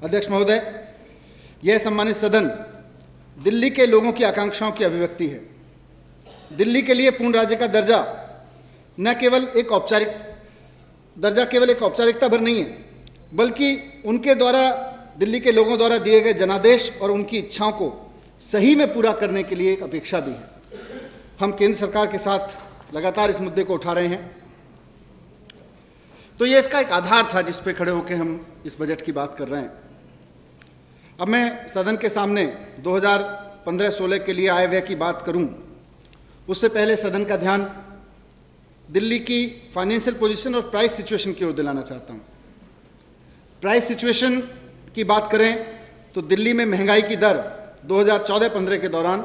अध्यक्ष महोदय, यह सम्मानित सदन दिल्ली के लोगों की आकांक्षाओं की अभिव्यक्ति है। दिल्ली के लिए पूर्ण राज्य का दर्जा केवल एक औपचारिकता भर नहीं है, बल्कि उनके द्वारा, दिल्ली के लोगों द्वारा दिए गए जनादेश और उनकी इच्छाओं को सही में पूरा करने के लिए एक अपेक्षा भी है। हम केंद्र सरकार के साथ लगातार इस मुद्दे को उठा रहे हैं। तो ये इसका एक आधार था जिस पे खड़े होकर हम इस बजट की बात कर रहे हैं। अब मैं सदन के सामने 2015-16 के लिए आय व्यय की बात करूं, उससे पहले सदन का ध्यान दिल्ली की फाइनेंशियल पोजीशन और प्राइस सिचुएशन की ओर दिलाना चाहता हूं। प्राइस सिचुएशन की बात करें तो दिल्ली में महंगाई की दर 2014-15 के दौरान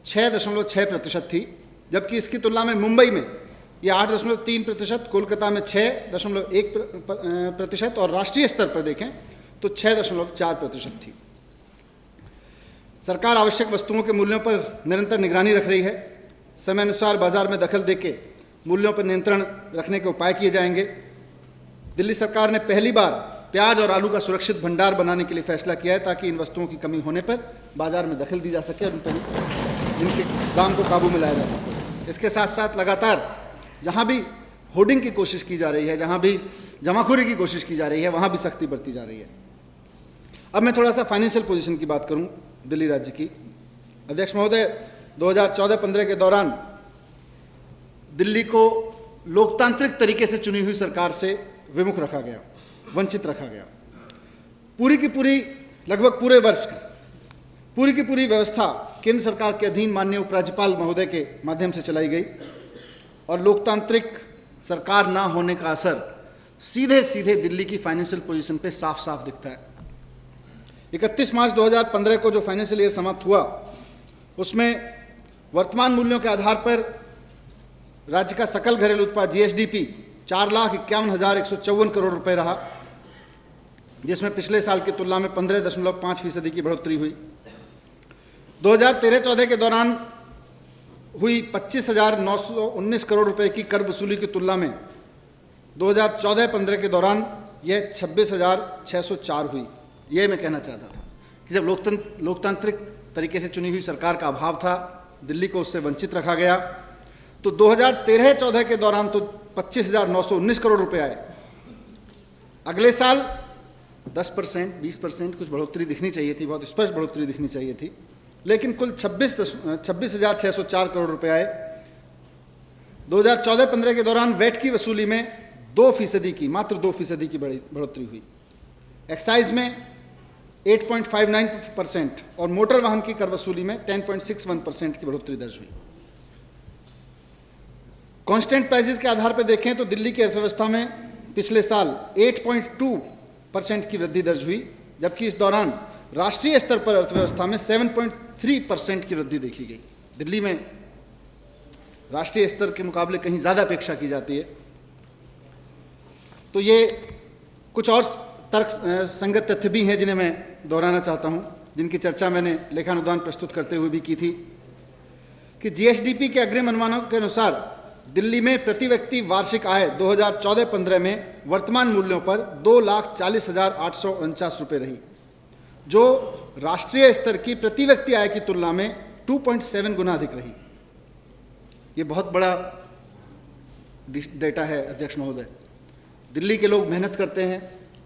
6.6% थी, जबकि इसकी तुलना में मुंबई में यह 8.3%, कोलकाता में 6.1% और राष्ट्रीय स्तर पर देखें तो 6.4% थी। सरकार आवश्यक वस्तुओं के मूल्यों पर निरंतर निगरानी रख रही है। समय अनुसार बाजार में दखल देके मूल्यों पर नियंत्रण रखने के उपाय किए जाएंगे। दिल्ली सरकार ने पहली बार प्याज और आलू का सुरक्षित भंडार बनाने के लिए फैसला किया है, ताकि इन वस्तुओं की कमी होने पर बाजार में दखल दी जा सके और उन पर इनके दाम को काबू में लाया जा सके। इसके साथ साथ लगातार जहाँ भी होर्डिंग की कोशिश की जा रही है, जहाँ भी जमाखोरी की कोशिश की जा रही है, वहाँ भी सख्ती बरती जा रही है। अब मैं थोड़ा सा फाइनेंशियल पोजीशन की बात करूं दिल्ली राज्य की। अध्यक्ष महोदय, 2014-15 के दौरान दिल्ली को लोकतांत्रिक तरीके से चुनी हुई सरकार से विमुख रखा गया, वंचित रखा गया। पूरी की पूरी, लगभग पूरे वर्ष पूरी की पूरी व्यवस्था केंद्र सरकार के अधीन माननीय उपराज्यपाल महोदय के माध्यम से चलाई गई और लोकतांत्रिक सरकार ना होने का असर सीधे सीधे दिल्ली की फाइनेंशियल पोजीशन पे साफ साफ दिखता है। 31 मार्च 2015 को जो फाइनेंशियल ईयर समाप्त हुआ, उसमें वर्तमान मूल्यों के आधार पर राज्य का सकल घरेलू उत्पाद GSDP 4,51,154 करोड़ रुपए रहा, जिसमें पिछले साल की तुलना में 15.5% की बढ़ोतरी हुई। 2013-14 के दौरान हुई 25,919 करोड़ रुपए की कर वसूली की तुलना में 2014-15 के दौरान यह 26,604 हुई। ये मैं कहना चाहता था कि जब लोकतांत्रिक तरीके से चुनी हुई सरकार का अभाव था, दिल्ली को उससे वंचित रखा गया, तो 2013-14 के दौरान तो 25,919 करोड़ रुपए आए। अगले साल 10%, 20% कुछ बढ़ोतरी दिखनी चाहिए थी, बहुत स्पष्ट बढ़ोतरी दिखनी चाहिए थी, लेकिन कुल 26,604 करोड़ रुपए आए। 2014-15 के दौरान वैट की वसूली में 2% की, मात्र 2% की बढ़ोतरी हुई। एक्साइज में 8.59% और मोटर वाहन की कर वसूली में 10.61% की बढ़ोतरी दर्ज हुई। कांस्टेंट प्राइसेस के आधार पर देखें तो दिल्ली की अर्थव्यवस्था में पिछले साल 8.2% की वृद्धि दर्ज हुई, जबकि इस दौरान राष्ट्रीय स्तर पर अर्थव्यवस्था में 7.3% की वृद्धि देखी गई। दिल्ली में राष्ट्रीय स्तर के मुकाबले कहीं ज़्यादा अपेक्षा की जाती है। तो ये कुछ और तर्क संगत तथ्य भी हैं जिन्हें मैं दोहराना चाहता हूं, जिनकी चर्चा मैंने लेखानुदान प्रस्तुत करते हुए भी की थी कि GSDP के अग्रिम अनुमानों के अनुसार दिल्ली में प्रति व्यक्ति वार्षिक आय 2014-15 में वर्तमान मूल्यों पर 2,40,849 रुपये रही, जो राष्ट्रीय स्तर की प्रति व्यक्ति आय की तुलना में 2.7 गुना अधिक रही। ये बहुत बड़ा डेटा है अध्यक्ष महोदय। दिल्ली के लोग मेहनत करते हैं,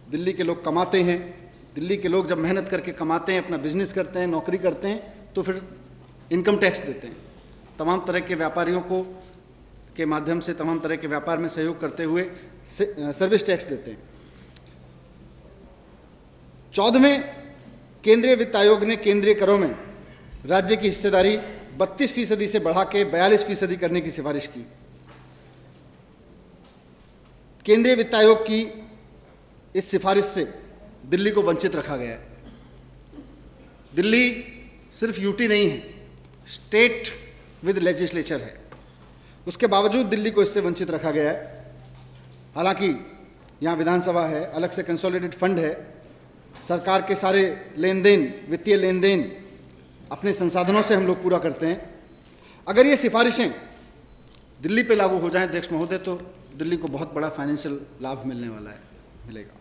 दिल्ली के लोग कमाते हैं। दिल्ली के लोग जब मेहनत करके कमाते हैं, अपना बिजनेस करते हैं, नौकरी करते हैं, तो फिर इनकम टैक्स देते हैं। तमाम तरह के व्यापारियों को के माध्यम से तमाम तरह के व्यापार में सहयोग करते हुए सर्विस टैक्स देते हैं। 14वें केंद्रीय वित्त आयोग ने केंद्रीय करों में राज्य की हिस्सेदारी 32% से बढ़ा के 42% करने की सिफारिश की। केंद्रीय वित्त आयोग की इस सिफारिश से दिल्ली को वंचित रखा गया है। दिल्ली सिर्फ यूटी नहीं है, स्टेट विद लेजिस्लेचर है, उसके बावजूद दिल्ली को इससे वंचित रखा गया है। हालांकि यहाँ विधानसभा है, अलग से कंसोलिडेटेड फंड है, सरकार के सारे लेन देन, वित्तीय लेन देन अपने संसाधनों से हम लोग पूरा करते हैं। अगर ये सिफारिशें दिल्ली पे लागू हो जाएं अध्यक्ष महोदय, तो दिल्ली को बहुत बड़ा फाइनेंशियल लाभ मिलने वाला है, मिलेगा।